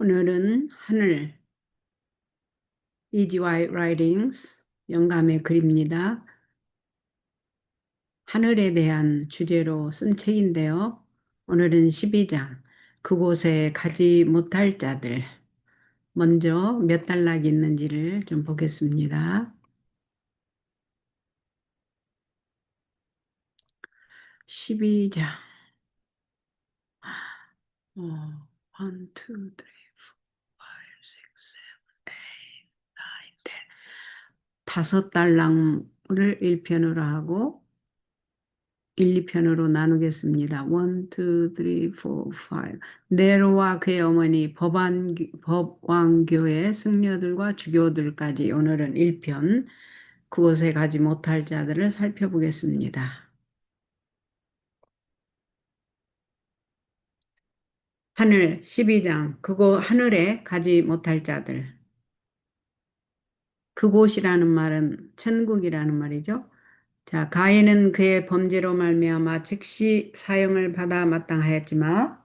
오늘은 하늘, E.G. Writings, 영감의 글입니다. 하늘에 대한 주제로 쓴 책인데요. 오늘은 12장, 그곳에 가지 못할 자들. 먼저 몇 단락이 있는지를 좀 보겠습니다. 12장, 1, 2, 3, 4, 5, 6, 7, 8, 9, 10. 다섯 단락을 1편으로 하고 1, 2편으로 나누겠습니다. 1, 2, 3, 4, 5. 네로와 그의 어머니 법왕교의 승려들과 주교들까지 오늘은 1편 그곳에 가지 못할 자들을 살펴보겠습니다. 하늘 12장 그곳 하늘에 가지 못할 자들. 그곳이라는 말은 천국이라는 말이죠. 자, 가인은 그의 범죄로 말미암아 즉시 사형을 받아 마땅하였지만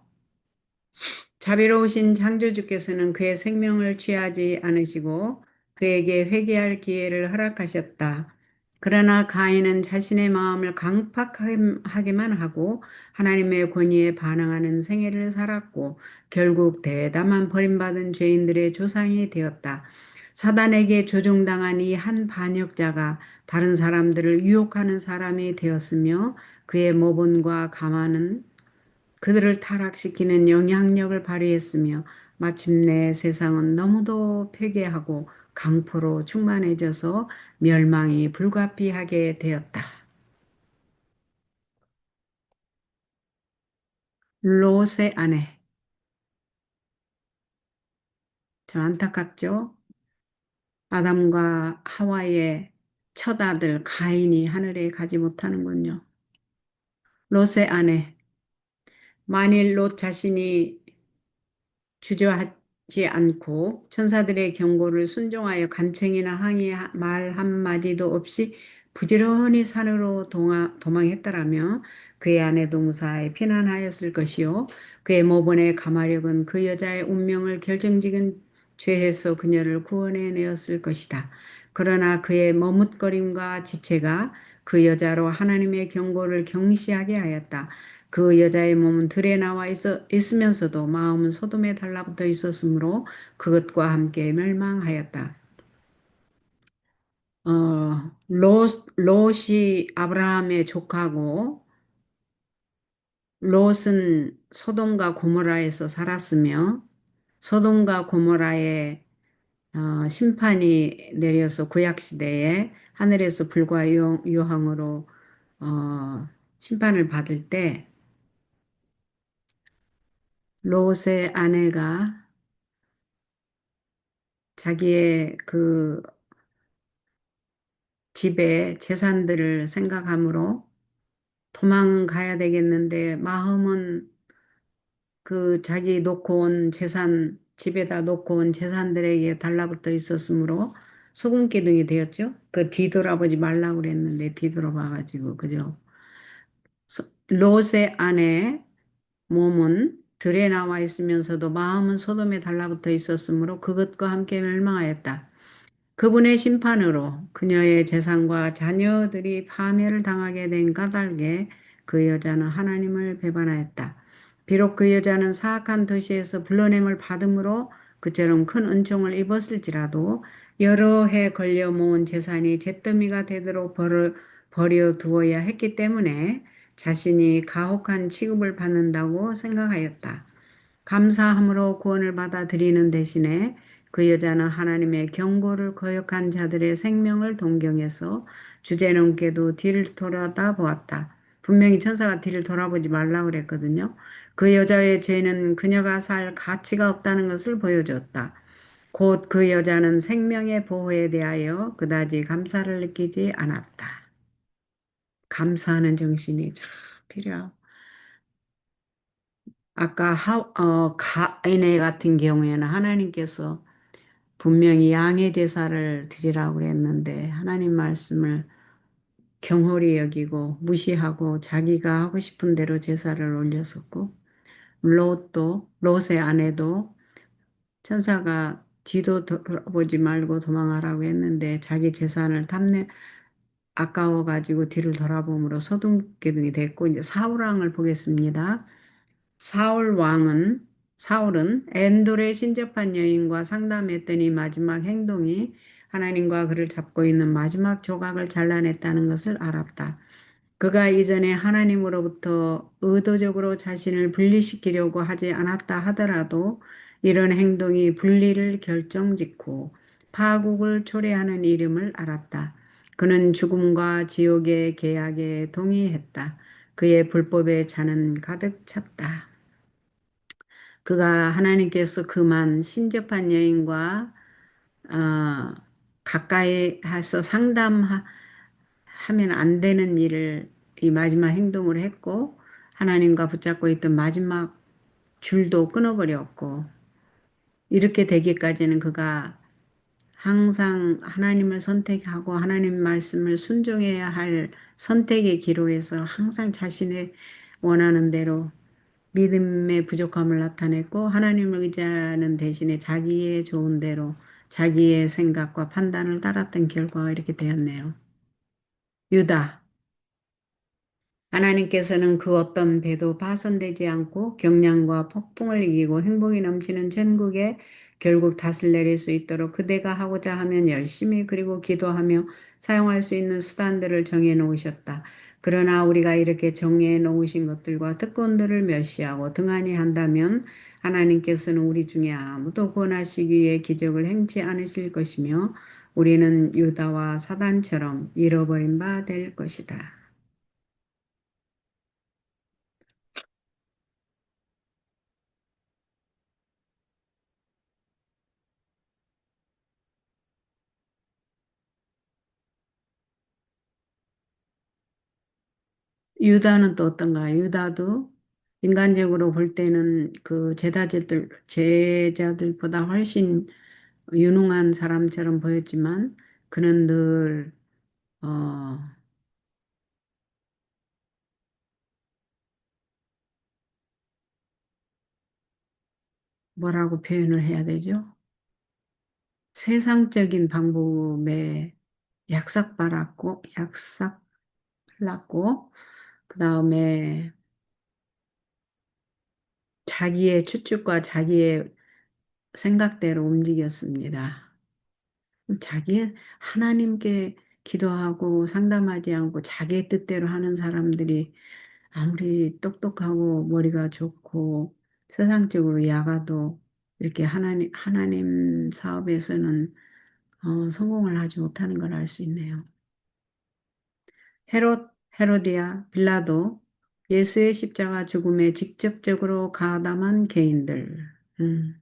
자비로우신 창조주께서는 그의 생명을 취하지 않으시고 그에게 회개할 기회를 허락하셨다. 그러나 가인은 자신의 마음을 강팍하게만 하고 하나님의 권위에 반항하는 생애를 살았고 결국 대담한 버림받은 죄인들의 조상이 되었다. 사단에게 조종당한 이 한 반역자가 다른 사람들을 유혹하는 사람이 되었으며 그의 모본과 가만은 그들을 타락시키는 영향력을 발휘했으며 마침내 세상은 너무도 폐괴하고 강포로 충만해져서 멸망이 불가피하게 되었다. 롯의 아내. 참 안타깝죠? 아담과 하와의 첫 아들 가인이 하늘에 가지 못하는군요. 롯의 아내. 만일 롯 자신이 주저하지 않고 천사들의 경고를 순종하여 간청이나 항의 말 한마디도 없이 부지런히 산으로 도망했더라면 그의 아내도 무사히 피난하였을 것이요. 그의 모본의 가마력은 그 여자의 운명을 결정짓은 죄에서 그녀를 구원해내었을 것이다. 그러나 그의 머뭇거림과 지체가 그 여자로 하나님의 경고를 경시하게 하였다. 그 여자의 몸은 들에 나와 있으면서도 마음은 소돔에 달라붙어 있었으므로 그것과 함께 멸망하였다. 롯이 아브라함의 조카고 롯은 소돔과 고모라에서 살았으며 소돔과 고모라에 심판이 내려서 구약시대에 하늘에서 불과 유황으로 심판을 받을 때 롯의 아내가 자기의 그 집에 재산들을 생각하므로 도망은 가야 되겠는데 마음은 그 자기 놓고 온 재산, 집에다 놓고 온 재산들에게 달라붙어 있었으므로 소금기둥이 되었죠. 그 뒤돌아보지 말라고 그랬는데 뒤돌아봐가지고, 그죠. 롯의 아내 몸은 들에 나와 있으면서도 마음은 소돔에 달라붙어 있었으므로 그것과 함께 멸망하였다. 그분의 심판으로 그녀의 재산과 자녀들이 파멸을 당하게 된 까닭에 그 여자는 하나님을 배반하였다. 비록 그 여자는 사악한 도시에서 불러냄을 받음으로 그처럼 큰 은총을 입었을지라도 여러 해 걸려 모은 재산이 잿더미가 되도록 버려 두어야 했기 때문에 자신이 가혹한 취급을 받는다고 생각하였다. 감사함으로 구원을 받아들이는 대신에 그 여자는 하나님의 경고를 거역한 자들의 생명을 동경해서 주제넘게도 뒤를 돌아다 보았다. 분명히 천사가 뒤를 돌아보지 말라고 그랬거든요. 그 여자의 죄는 그녀가 살 가치가 없다는 것을 보여줬다. 곧 그 여자는 생명의 보호에 대하여 그다지 감사를 느끼지 않았다. 감사하는 정신이 참 필요하고. 아까 가인의 같은 경우에는 하나님께서 분명히 양의 제사를 드리라고 그랬는데 하나님 말씀을 경홀히 여기고 무시하고 자기가 하고 싶은 대로 제사를 올렸었고 롯의 아내도 천사가 뒤도 돌아보지 말고 도망하라고 했는데 자기 재산을 탐내 아까워가지고 뒤를 돌아보므로 소동개둥이 됐고 이제 사울 왕을 보겠습니다. 사울 왕은 사울은 엔돌에 신접한 여인과 상담했더니 마지막 행동이 하나님과 그를 잡고 있는 마지막 조각을 잘라냈다는 것을 알았다. 그가 이전에 하나님으로부터 의도적으로 자신을 분리시키려고 하지 않았다 하더라도 이런 행동이 분리를 결정짓고 파국을 초래하는 이름을 알았다. 그는 죽음과 지옥의 계약에 동의했다. 그의 불법의 잔은 가득 찼다. 그가 하나님께서 그만 신접한 여인과 어, 가까이 해서 상담하면 안 되는 일을 이 마지막 행동을 했고 하나님과 붙잡고 있던 마지막 줄도 끊어버렸고 이렇게 되기까지는 그가 항상 하나님을 선택하고 하나님 말씀을 순종해야 할 선택의 기로에서 항상 자신의 원하는 대로 믿음의 부족함을 나타냈고 하나님을 의지하는 대신에 자기의 좋은 대로 자기의 생각과 판단을 따랐던 결과가 이렇게 되었네요. 유다. 하나님께서는 그 어떤 배도 파손되지 않고 경량과 폭풍을 이기고 행복이 넘치는 천국에 결국 닷을 내릴 수 있도록 그대가 하고자 하면 열심히 그리고 기도하며 사용할 수 있는 수단들을 정해 놓으셨다. 그러나 우리가 이렇게 정해 놓으신 것들과 특권들을 멸시하고 등한히 한다면 하나님께서는 우리 중에 아무도 구원하시기 위해 기적을 행치 않으실 것이며 우리는 유다와 사단처럼 잃어버린 바 될 것이다. 유다는 또 어떤가요? 유다도 인간적으로 볼 때는 그 제자들보다 훨씬 유능한 사람처럼 보였지만 그는 늘, 어, 뭐라고 표현을 해야 되죠? 세상적인 방법에 약삭발랐고, 그 다음에 자기의 추측과 자기의 생각대로 움직였습니다. 하나님께 기도하고 상담하지 않고 자기의 뜻대로 하는 사람들이 아무리 똑똑하고 머리가 좋고 세상적으로 야가도 이렇게 하나님 사업에서는 성공을 하지 못하는 걸 알 수 있네요. 헤로디아, 빌라도, 예수의 십자가 죽음에 직접적으로 가담한 개인들. 음.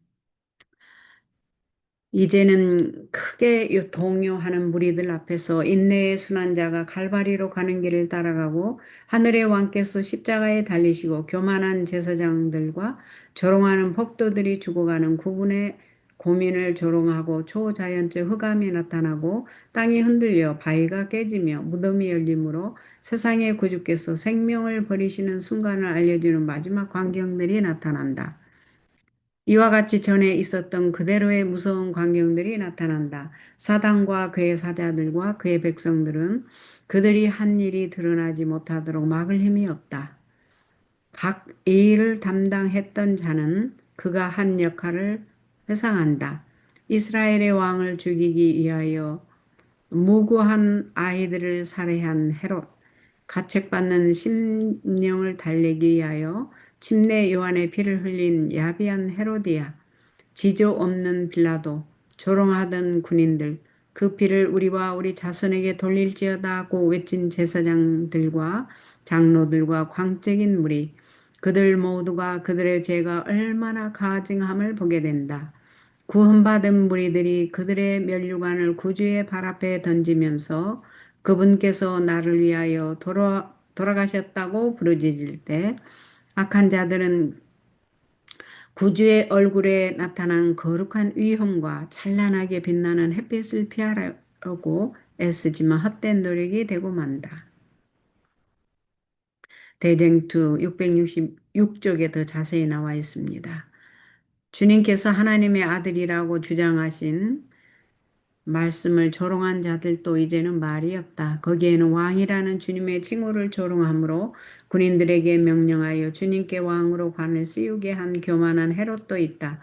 이제는 크게 동요하는 무리들 앞에서 인내의 순환자가 갈바리로 가는 길을 따라가고 하늘의 왕께서 십자가에 달리시고 교만한 제사장들과 조롱하는 폭도들이 죽어가는 구분의 고민을 조롱하고 초자연적 흑암이 나타나고 땅이 흔들려 바위가 깨지며 무덤이 열리므로 세상의 구주께서 생명을 버리시는 순간을 알려주는 마지막 광경들이 나타난다. 이와 같이 전에 있었던 그대로의 무서운 광경들이 나타난다. 사단과 그의 사자들과 그의 백성들은 그들이 한 일이 드러나지 못하도록 막을 힘이 없다. 각 일을 담당했던 자는 그가 한 역할을 회상한다. 이스라엘의 왕을 죽이기 위하여 무고한 아이들을 살해한 헤롯, 가책받는 심령을 달래기 위하여 침례 요한의 피를 흘린 야비한 헤로디아, 지조 없는 빌라도, 조롱하던 군인들, 그 피를 우리와 우리 자손에게 돌릴지어다 하고 외친 제사장들과 장로들과 광적인 무리, 그들 모두가 그들의 죄가 얼마나 가증함을 보게 된다. 구원받은 무리들이 그들의 면류관을 구주의 발 앞에 던지면서 그분께서 나를 위하여 돌아가셨다고 부르짖을 때 악한 자들은 구주의 얼굴에 나타난 거룩한 위엄과 찬란하게 빛나는 햇빛을 피하려고 애쓰지만 헛된 노력이 되고 만다. 대쟁투 666쪽에 더 자세히 나와 있습니다. 주님께서 하나님의 아들이라고 주장하신 말씀을 조롱한 자들도 이제는 말이 없다. 거기에는 왕이라는 주님의 칭호를 조롱하므로 군인들에게 명령하여 주님께 왕으로 관을 씌우게 한 교만한 헤롯도 있다.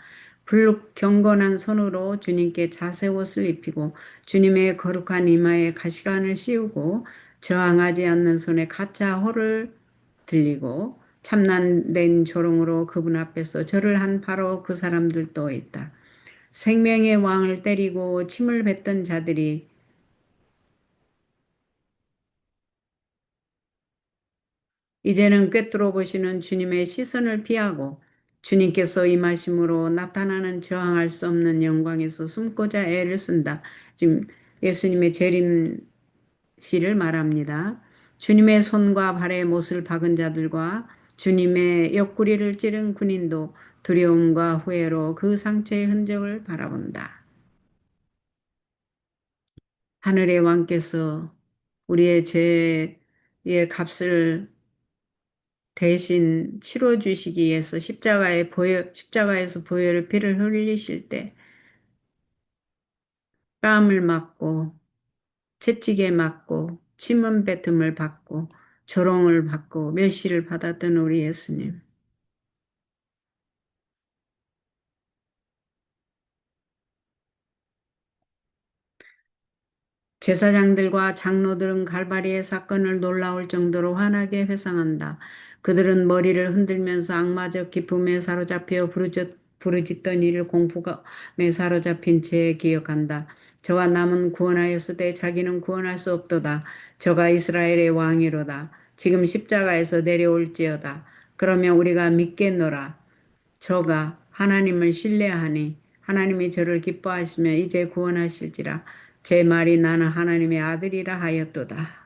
불경건한 손으로 주님께 자색 옷을 입히고 주님의 거룩한 이마에 가시관을 씌우고 저항하지 않는 손에 가짜 호를 들리고 참난된 조롱으로 그분 앞에서 절을 한 바로 그 사람들도 있다. 생명의 왕을 때리고 침을 뱉던 자들이 이제는 꿰뚫어 보시는 주님의 시선을 피하고 주님께서 임하심으로 나타나는 저항할 수 없는 영광에서 숨고자 애를 쓴다. 지금 예수님의 재림시를 말합니다. 주님의 손과 발에 못을 박은 자들과 주님의 옆구리를 찌른 군인도 두려움과 후회로 그 상처의 흔적을 바라본다. 하늘의 왕께서 우리의 죄의 값을 대신 치러주시기 위해서 십자가에서 보혈의 피를 흘리실 때 뺨을 맞고 채찍에 맞고 침은 뱉음을 받고 조롱을 받고 멸시를 받았던 우리 예수님. 제사장들과 장로들은 갈바리의 사건을 놀라울 정도로 환하게 회상한다. 그들은 머리를 흔들면서 악마적 기쁨에 사로잡혀 부르짖던 이를 공포감에 사로잡힌 채 기억한다. 저와 남은 구원하였으되 자기는 구원할 수 없도다. 저가 이스라엘의 왕이로다. 지금 십자가에서 내려올지어다. 그러면 우리가 믿겠노라. 저가 하나님을 신뢰하니 하나님이 저를 기뻐하시며 이제 구원하실지라. 제 말이 나는 하나님의 아들이라 하였도다.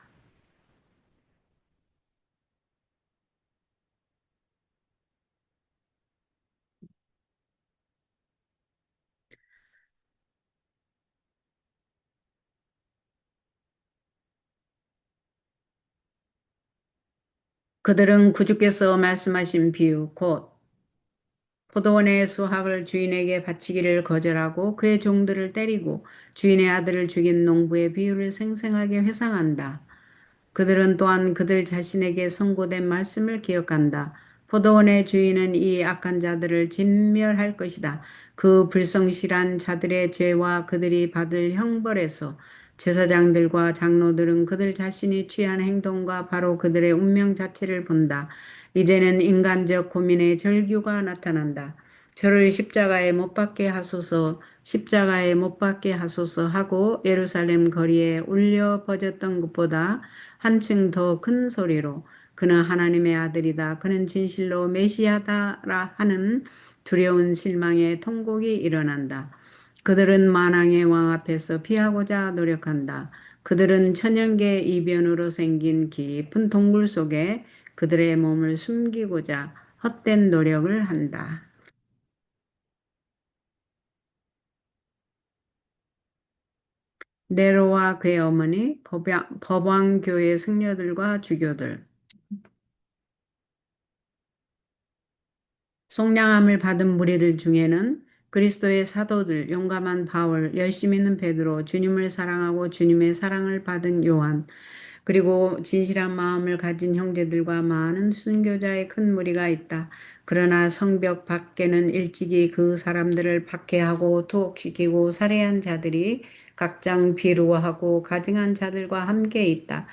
그들은 구주께서 말씀하신 비유 곧 포도원의 수확을 주인에게 바치기를 거절하고 그의 종들을 때리고 주인의 아들을 죽인 농부의 비유를 생생하게 회상한다. 그들은 또한 그들 자신에게 선고된 말씀을 기억한다. 포도원의 주인은 이 악한 자들을 진멸할 것이다. 그 불성실한 자들의 죄와 그들이 받을 형벌에서 제사장들과 장로들은 그들 자신이 취한 행동과 바로 그들의 운명 자체를 본다. 이제는 인간적 고민의 절규가 나타난다. 저를 십자가에 못 박게 하소서, 십자가에 못 박게 하소서 하고 예루살렘 거리에 울려 퍼졌던 것보다 한층 더 큰 소리로 그는 하나님의 아들이다. 그는 진실로 메시아다라 하는 두려운 실망의 통곡이 일어난다. 그들은 만왕의 왕 앞에서 피하고자 노력한다. 그들은 천연계 이변으로 생긴 깊은 동굴 속에 그들의 몸을 숨기고자 헛된 노력을 한다. 네로와 그의 어머니, 법왕교의 승려들과 주교들, 속량함을 받은 무리들 중에는 그리스도의 사도들, 용감한 바울, 열심 있는 베드로, 주님을 사랑하고 주님의 사랑을 받은 요한, 그리고 진실한 마음을 가진 형제들과 많은 순교자의 큰 무리가 있다. 그러나 성벽 밖에는 일찍이 그 사람들을 박해하고 투옥시키고 살해한 자들이 각장 비루하고 가증한 자들과 함께 있다.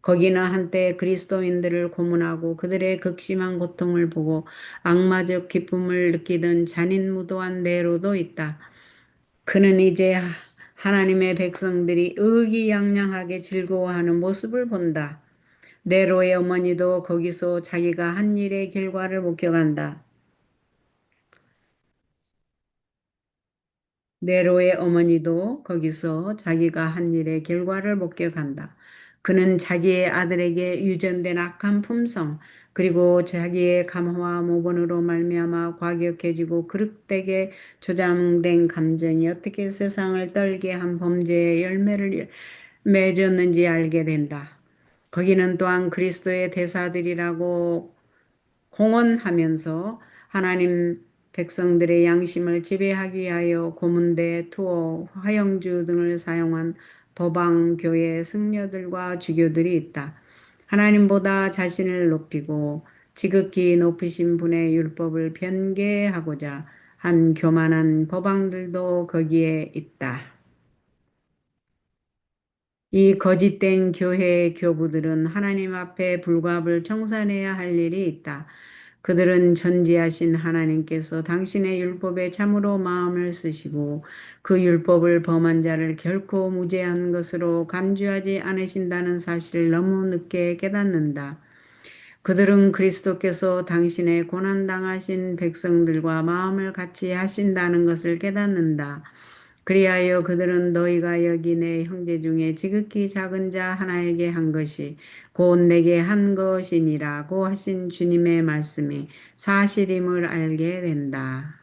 거기는 한때 그리스도인들을 고문하고 그들의 극심한 고통을 보고 악마적 기쁨을 느끼던 잔인무도한 네로도 있다. 그는 이제 하나님의 백성들이 의기양양하게 즐거워하는 모습을 본다. 네로의 어머니도 거기서 자기가 한 일의 결과를 목격한다. 네로의 어머니도 거기서 자기가 한 일의 결과를 목격한다. 그는 자기의 아들에게 유전된 악한 품성, 그리고 자기의 감화와 모본으로 말미암아 과격해지고 그릇되게 조장된 감정이 어떻게 세상을 떨게 한 범죄의 열매를 맺었는지 알게 된다. 거기는 또한 그리스도의 대사들이라고 공언하면서 하나님 백성들의 양심을 지배하기 위하여 고문대, 투어, 화영주 등을 사용한 법왕 교회 승려들과 주교들이 있다. 하나님보다 자신을 높이고 지극히 높으신 분의 율법을 변개하고자 한 교만한 법왕들도 거기에 있다. 이 거짓된 교회의 교부들은 하나님 앞에 불갑을 청산해야 할 일이 있다. 그들은 전지하신 하나님께서 당신의 율법에 참으로 마음을 쓰시고 그 율법을 범한 자를 결코 무죄한 것으로 간주하지 않으신다는 사실을 너무 늦게 깨닫는다. 그들은 그리스도께서 당신의 고난당하신 백성들과 마음을 같이 하신다는 것을 깨닫는다. 그리하여 그들은 너희가 여기 내 형제 중에 지극히 작은 자 하나에게 한 것이 곧 내게 한 것이니라고 하신 주님의 말씀이 사실임을 알게 된다.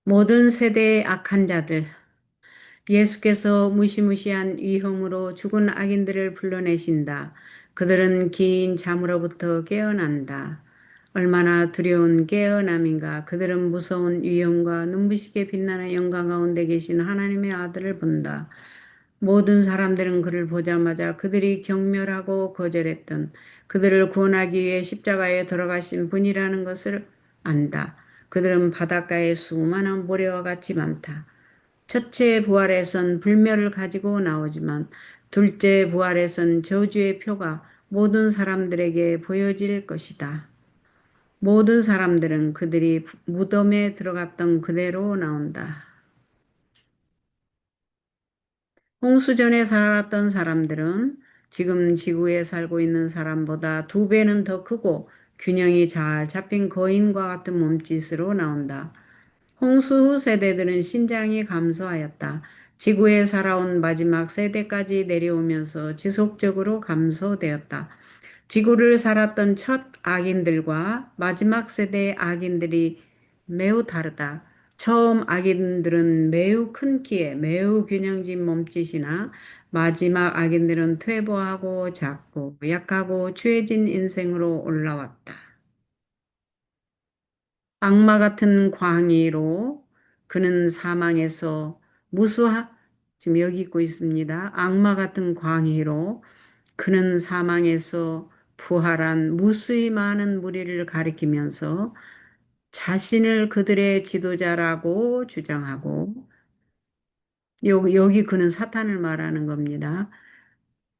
모든 세대의 악한 자들, 예수께서 무시무시한 위험으로 죽은 악인들을 불러내신다. 그들은 긴 잠으로부터 깨어난다. 얼마나 두려운 깨어남인가. 그들은 무서운 위험과 눈부시게 빛나는 영광 가운데 계신 하나님의 아들을 본다. 모든 사람들은 그를 보자마자 그들이 경멸하고 거절했던 그들을 구원하기 위해 십자가에 들어가신 분이라는 것을 안다. 그들은 바닷가의 수많은 모래와 같이 많다. 첫째 부활에선 불멸을 가지고 나오지만 둘째 부활에선 저주의 표가 모든 사람들에게 보여질 것이다. 모든 사람들은 그들이 무덤에 들어갔던 그대로 나온다. 홍수전에 살았던 사람들은 지금 지구에 살고 있는 사람보다 2배는 더 크고 균형이 잘 잡힌 거인과 같은 몸짓으로 나온다. 홍수 후 세대들은 신장이 감소하였다. 지구에 살아온 마지막 세대까지 내려오면서 지속적으로 감소되었다. 지구를 살았던 첫 악인들과 마지막 세대의 악인들이 매우 다르다. 처음 악인들은 매우 큰 키에 매우 균형진 몸짓이나 마지막 악인들은 퇴보하고 작고 약하고 추해진 인생으로 올라왔다. 악마 같은 광의로 그는 사망에서 무수하, 지금 여기 있고 있습니다. 악마 같은 광의로 그는 사망에서 부활한 무수히 많은 무리를 가리키면서 자신을 그들의 지도자라고 주장하고 여기 그는 사탄을 말하는 겁니다.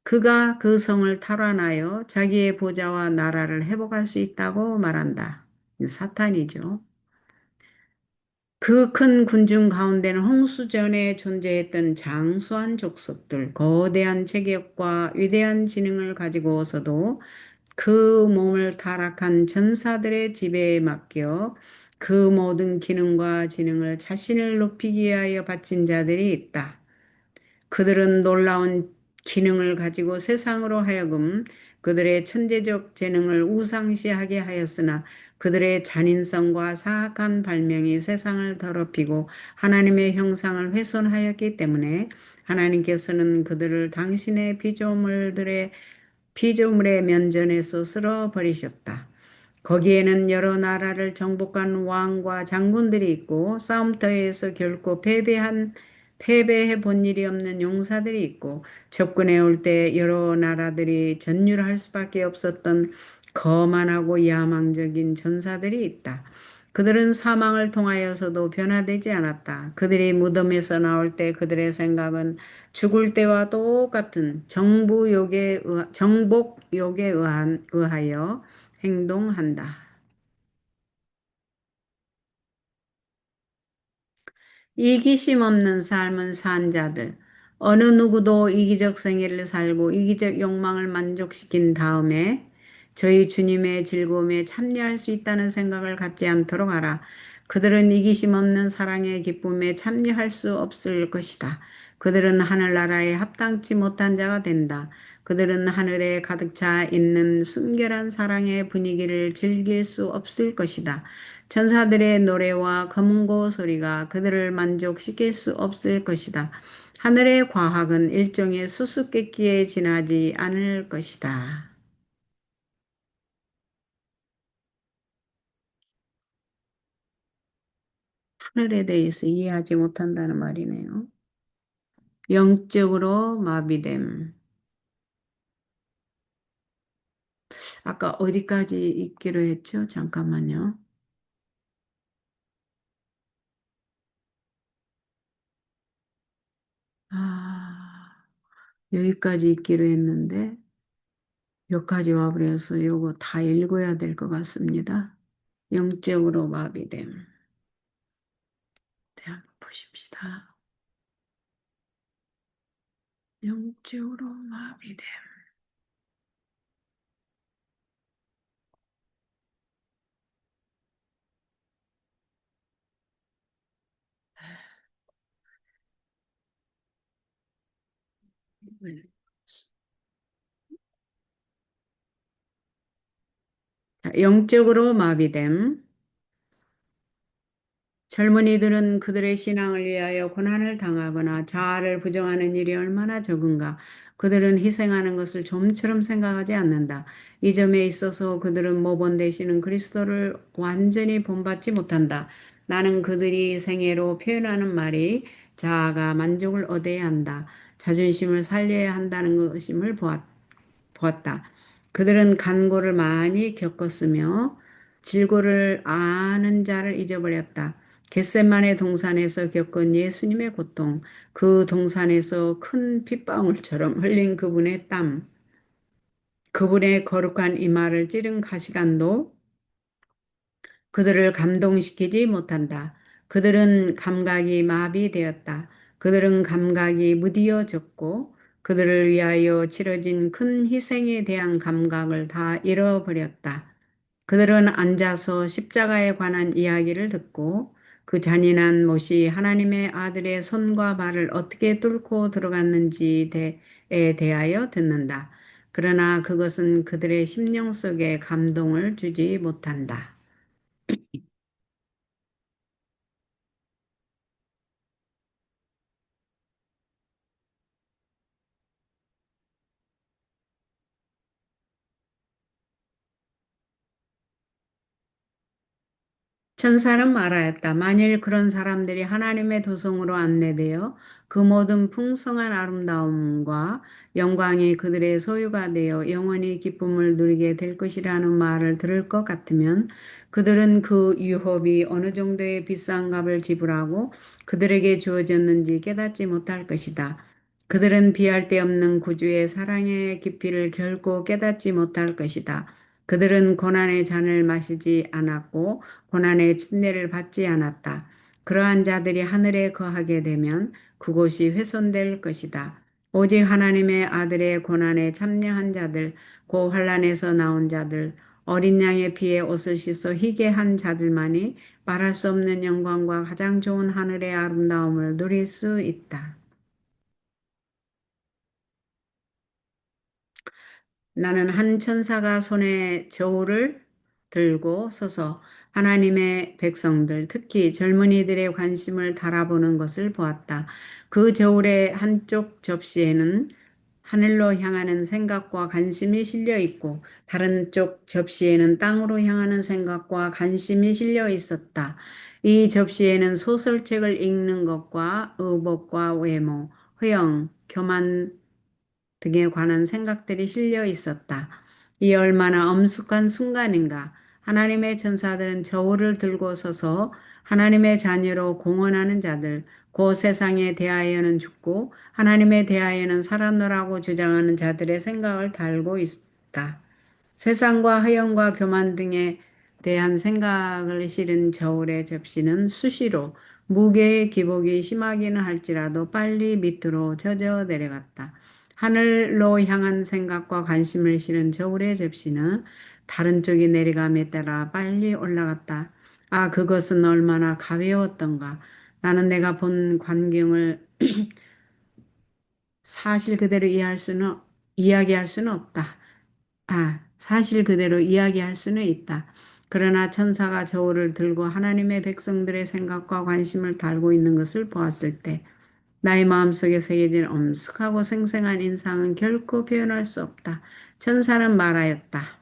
그가 그 성을 탈환하여 자기의 보좌와 나라를 회복할 수 있다고 말한다. 사탄이죠. 그 큰 군중 가운데는 홍수전에 존재했던 장수한 족속들, 거대한 체격과 위대한 지능을 가지고서도 그 몸을 타락한 전사들의 지배에 맡겨 그 모든 기능과 지능을 자신을 높이기 위하여 바친 자들이 있다. 그들은 놀라운 기능을 가지고 세상으로 하여금 그들의 천재적 재능을 우상시하게 하였으나 그들의 잔인성과 사악한 발명이 세상을 더럽히고 하나님의 형상을 훼손하였기 때문에 하나님께서는 그들을 당신의 피조물의 면전에서 쓸어버리셨다. 거기에는 여러 나라를 정복한 왕과 장군들이 있고 싸움터에서 결코 패배해 본 일이 없는 용사들이 있고 접근해 올 때 여러 나라들이 전율할 수밖에 없었던 거만하고 야망적인 전사들이 있다. 그들은 사망을 통하여서도 변화되지 않았다. 그들이 무덤에서 나올 때 그들의 생각은 죽을 때와 똑같은 정복욕에 의하여 행동한다. 이기심 없는 삶은 산 자들. 어느 누구도 이기적 생애를 살고 이기적 욕망을 만족시킨 다음에 저희 주님의 즐거움에 참여할 수 있다는 생각을 갖지 않도록 하라. 그들은 이기심 없는 사랑의 기쁨에 참여할 수 없을 것이다. 그들은 하늘나라에 합당치 못한 자가 된다. 그들은 하늘에 가득 차 있는 순결한 사랑의 분위기를 즐길 수 없을 것이다. 천사들의 노래와 검은고 소리가 그들을 만족시킬 수 없을 것이다. 하늘의 과학은 일종의 수수께끼에 지나지 않을 것이다. 하늘에 대해서 이해하지 못한다는 말이네요. 영적으로 마비됨. 아까 어디까지 읽기로 했죠? 잠깐만요. 아, 여기까지 읽기로 했는데 여기까지 와버려서 요거 다 읽어야 될 것 같습니다. 영적으로 마비됨. 네, 한번 보십시다. 영적으로 마비됨. 자, 영적으로 마비됨. 젊은이들은 그들의 신앙을 위하여 고난을 당하거나 자아를 부정하는 일이 얼마나 적은가. 그들은 희생하는 것을 좀처럼 생각하지 않는다. 이 점에 있어서 그들은 모본 되시는 그리스도를 완전히 본받지 못한다. 나는 그들이 생애로 표현하는 말이 자아가 만족을 얻어야 한다. 자존심을 살려야 한다는 것임을 보았다. 그들은 간고를 많이 겪었으며 질고를 아는 자를 잊어버렸다. 겟세마네 동산에서 겪은 예수님의 고통, 그 동산에서 큰 핏방울처럼 흘린 그분의 땀, 그분의 거룩한 이마를 찌른 가시관도 그들을 감동시키지 못한다. 그들은 감각이 마비되었다. 그들은 감각이 무디어졌고 그들을 위하여 치러진 큰 희생에 대한 감각을 다 잃어버렸다. 그들은 앉아서 십자가에 관한 이야기를 듣고 그 잔인한 못이 하나님의 아들의 손과 발을 어떻게 뚫고 들어갔는지에 대하여 듣는다. 그러나 그것은 그들의 심령 속에 감동을 주지 못한다. 천사는 말하였다. 만일 그런 사람들이 하나님의 도성으로 안내되어 그 모든 풍성한 아름다움과 영광이 그들의 소유가 되어 영원히 기쁨을 누리게 될 것이라는 말을 들을 것 같으면 그들은 그 유업이 어느 정도의 비싼 값을 지불하고 그들에게 주어졌는지 깨닫지 못할 것이다. 그들은 비할 데 없는 구주의 사랑의 깊이를 결코 깨닫지 못할 것이다. 그들은 고난의 잔을 마시지 않았고 고난의 침례를 받지 않았다. 그러한 자들이 하늘에 거하게 되면 그곳이 훼손될 것이다. 오직 하나님의 아들의 고난에 참여한 자들, 고 환란에서 나온 자들, 어린 양의 피에 옷을 씻어 희게 한 자들만이 말할 수 없는 영광과 가장 좋은 하늘의 아름다움을 누릴 수 있다. 나는 한 천사가 손에 저울을 들고 서서 하나님의 백성들, 특히 젊은이들의 관심을 달아보는 것을 보았다. 그 저울의 한쪽 접시에는 하늘로 향하는 생각과 관심이 실려 있고 다른 쪽 접시에는 땅으로 향하는 생각과 관심이 실려 있었다. 이 접시에는 소설책을 읽는 것과 의복과 외모, 허영, 교만 등에 관한 생각들이 실려 있었다. 이 얼마나 엄숙한 순간인가. 하나님의 천사들은 저울을 들고 서서 하나님의 자녀로 공언하는 자들, 그 세상에 대하여는 죽고 하나님에 대하여는 살았노라고 주장하는 자들의 생각을 달고 있다. 세상과 허영과 교만 등에 대한 생각을 실은 저울의 접시는 수시로 무게의 기복이 심하기는 할지라도 빨리 밑으로 젖어 내려갔다. 하늘로 향한 생각과 관심을 실은 저울의 접시는 다른 쪽이 내려감에 따라 빨리 올라갔다. 아, 그것은 얼마나 가벼웠던가. 나는 내가 본 광경을 사실 그대로 이야기할 수는 없다. 사실 그대로 이야기할 수는 있다. 그러나 천사가 저울을 들고 하나님의 백성들의 생각과 관심을 달고 있는 것을 보았을 때 나의 마음속에 새겨진 엄숙하고 생생한 인상은 결코 표현할 수 없다. 천사는 말하였다.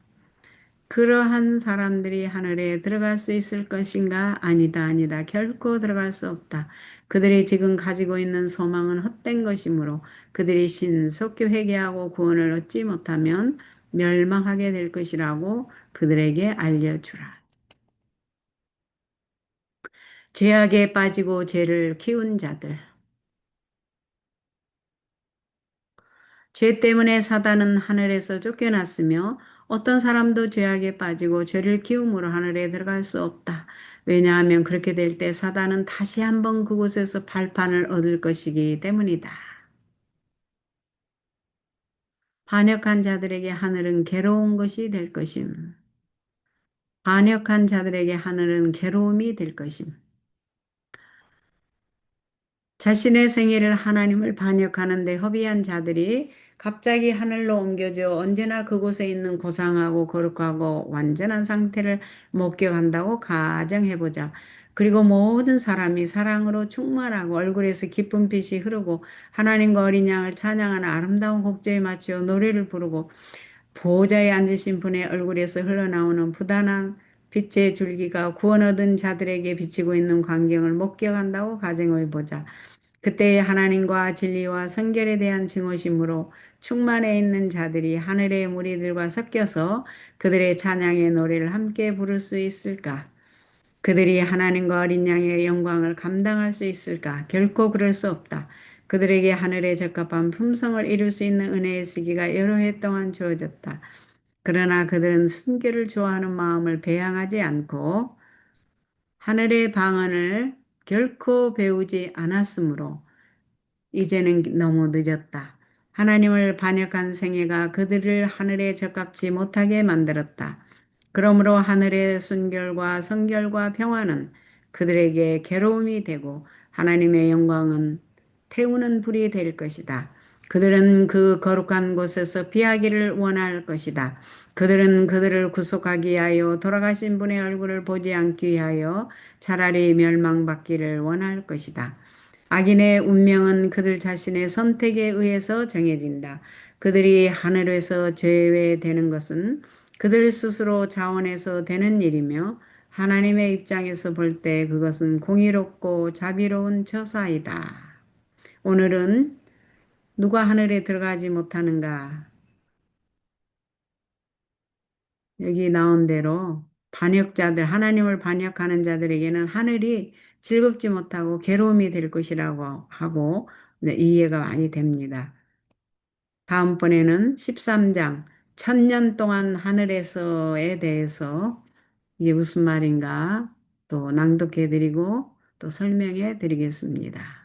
그러한 사람들이 하늘에 들어갈 수 있을 것인가? 아니다, 아니다. 결코 들어갈 수 없다. 그들이 지금 가지고 있는 소망은 헛된 것이므로 그들이 신속히 회개하고 구원을 얻지 못하면 멸망하게 될 것이라고 그들에게 알려주라. 죄악에 빠지고 죄를 키운 자들. 죄 때문에 사단은 하늘에서 쫓겨났으며 어떤 사람도 죄악에 빠지고 죄를 키움으로 하늘에 들어갈 수 없다. 왜냐하면 그렇게 될 때 사단은 다시 한번 그곳에서 발판을 얻을 것이기 때문이다. 반역한 자들에게 하늘은 괴로운 것이 될 것임. 반역한 자들에게 하늘은 괴로움이 될 것임. 자신의 생애를 하나님을 반역하는 데 허비한 자들이 갑자기 하늘로 옮겨져 언제나 그곳에 있는 고상하고 거룩하고 완전한 상태를 목격한다고 가정해보자. 그리고 모든 사람이 사랑으로 충만하고 얼굴에서 기쁜 빛이 흐르고 하나님과 어린 양을 찬양하는 아름다운 곡조에 맞추어 노래를 부르고 보호자에 앉으신 분의 얼굴에서 흘러나오는 부단한 빛의 줄기가 구원 얻은 자들에게 비치고 있는 광경을 목격한다고 가정해보자. 그때 하나님과 진리와 성결에 대한 증오심으로 충만해 있는 자들이 하늘의 무리들과 섞여서 그들의 찬양의 노래를 함께 부를 수 있을까? 그들이 하나님과 어린 양의 영광을 감당할 수 있을까? 결코 그럴 수 없다. 그들에게 하늘에 적합한 품성을 이룰 수 있는 은혜의 시기가 여러 해 동안 주어졌다. 그러나 그들은 순결을 좋아하는 마음을 배양하지 않고 하늘의 방언을 결코 배우지 않았으므로 이제는 너무 늦었다. 하나님을 반역한 생애가 그들을 하늘에 적합치 못하게 만들었다. 그러므로 하늘의 순결과 성결과 평화는 그들에게 괴로움이 되고 하나님의 영광은 태우는 불이 될 것이다. 그들은 그 거룩한 곳에서 피하기를 원할 것이다. 그들은 그들을 구속하기 위하여 돌아가신 분의 얼굴을 보지 않기 위하여 차라리 멸망받기를 원할 것이다. 악인의 운명은 그들 자신의 선택에 의해서 정해진다. 그들이 하늘에서 제외되는 것은 그들 스스로 자원해서 되는 일이며 하나님의 입장에서 볼 때 그것은 공의롭고 자비로운 처사이다. 오늘은 누가 하늘에 들어가지 못하는가? 여기 나온 대로 반역자들, 하나님을 반역하는 자들에게는 하늘이 즐겁지 못하고 괴로움이 될 것이라고 하고 네, 이해가 많이 됩니다. 다음번에는 13장 천년 동안 하늘에서에 대해서 이게 무슨 말인가 또 낭독해 드리고 또 설명해 드리겠습니다.